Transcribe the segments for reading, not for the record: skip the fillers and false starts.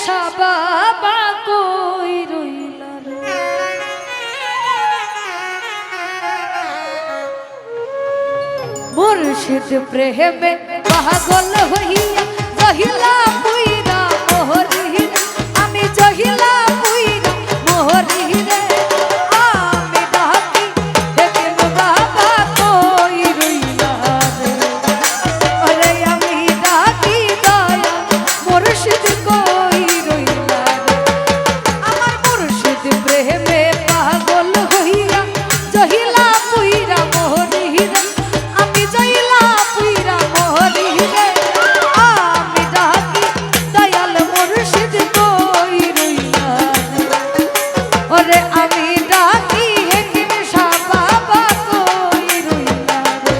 নেশা বাবা কই রইলা রে। মুর্শিদ প্রেমে পাগল হইয়া জহিলা পুইরা মোহরি আমি জহিলা পুইরা মোহরি রে। আমি ডাকি দেখে বাবা কই রইলা রে। ওরে আমি ডাকি দয়া মুর্শিদ কই রইলা রে। আমার মুর্শিদ প্রেমে পাগল হইয়া জহিলা পুইরা মোহরি রে। আমি জহিলা পুইরা মোহরি রে। আমি ডাকি দয়াল মুর্শিদ কই রইলা রে। ওরে আমি ডাকি হেকিম শাহ বাবা কই রইলা রে।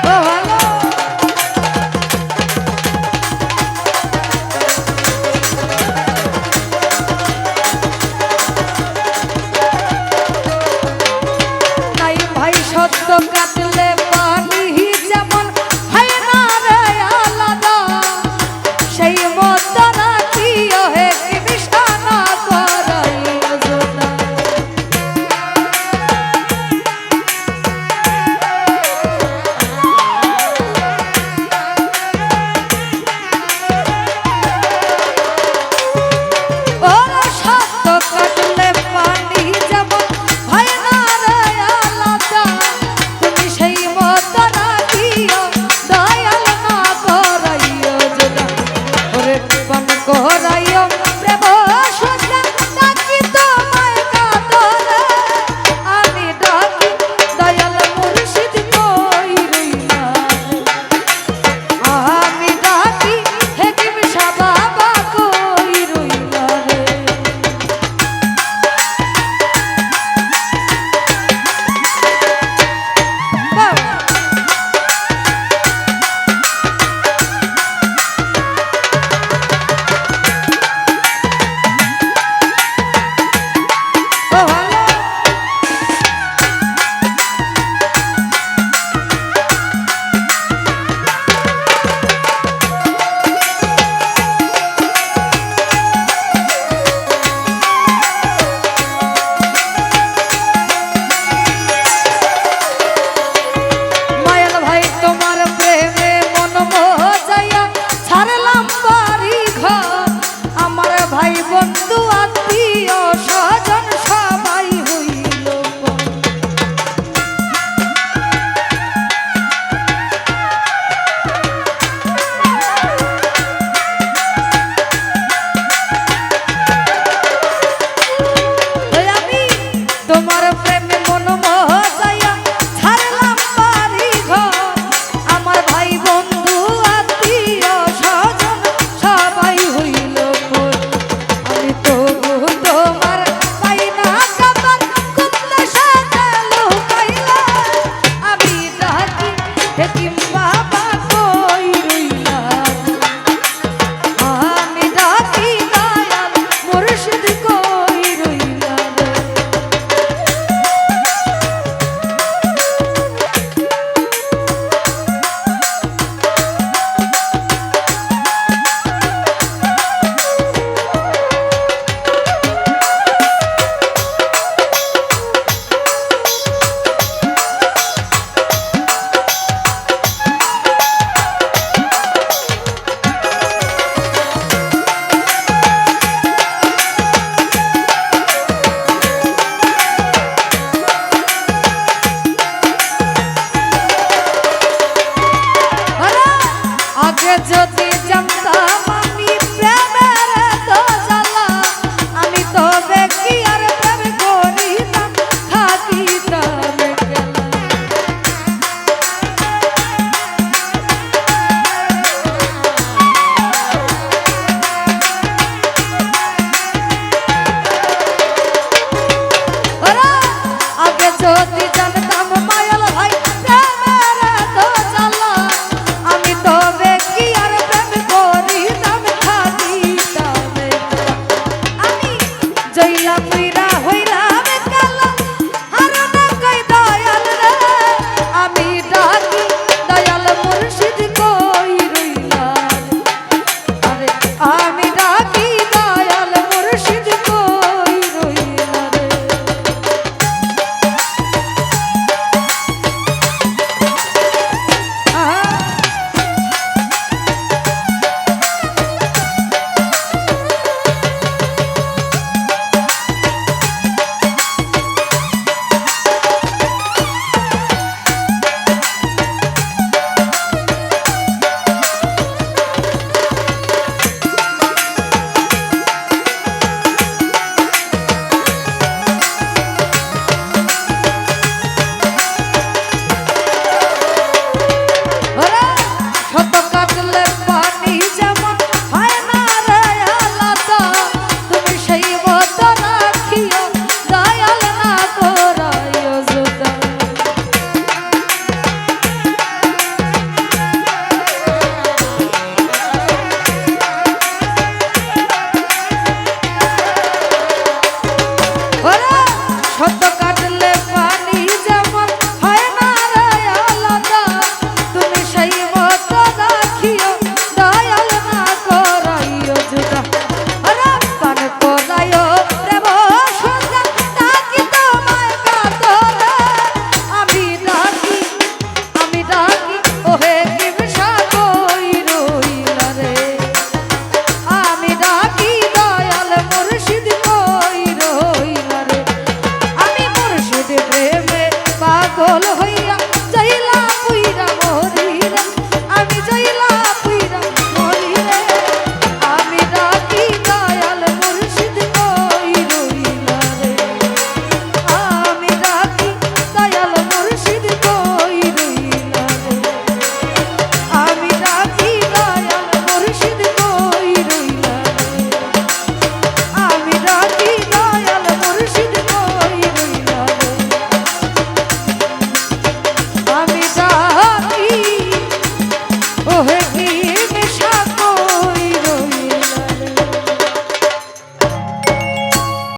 বাবা কাটলে পানি যেমন হয় না রে আলাদা সেই মতো নাকি হে বিছানা করাইয়া জোনা। ওরা সত্য কাটলে পানি যেমন হয় না রে আলাদা তুমি সেই মতো রাখিও দয়াল না করাইও জোনা। ওরে পান করাই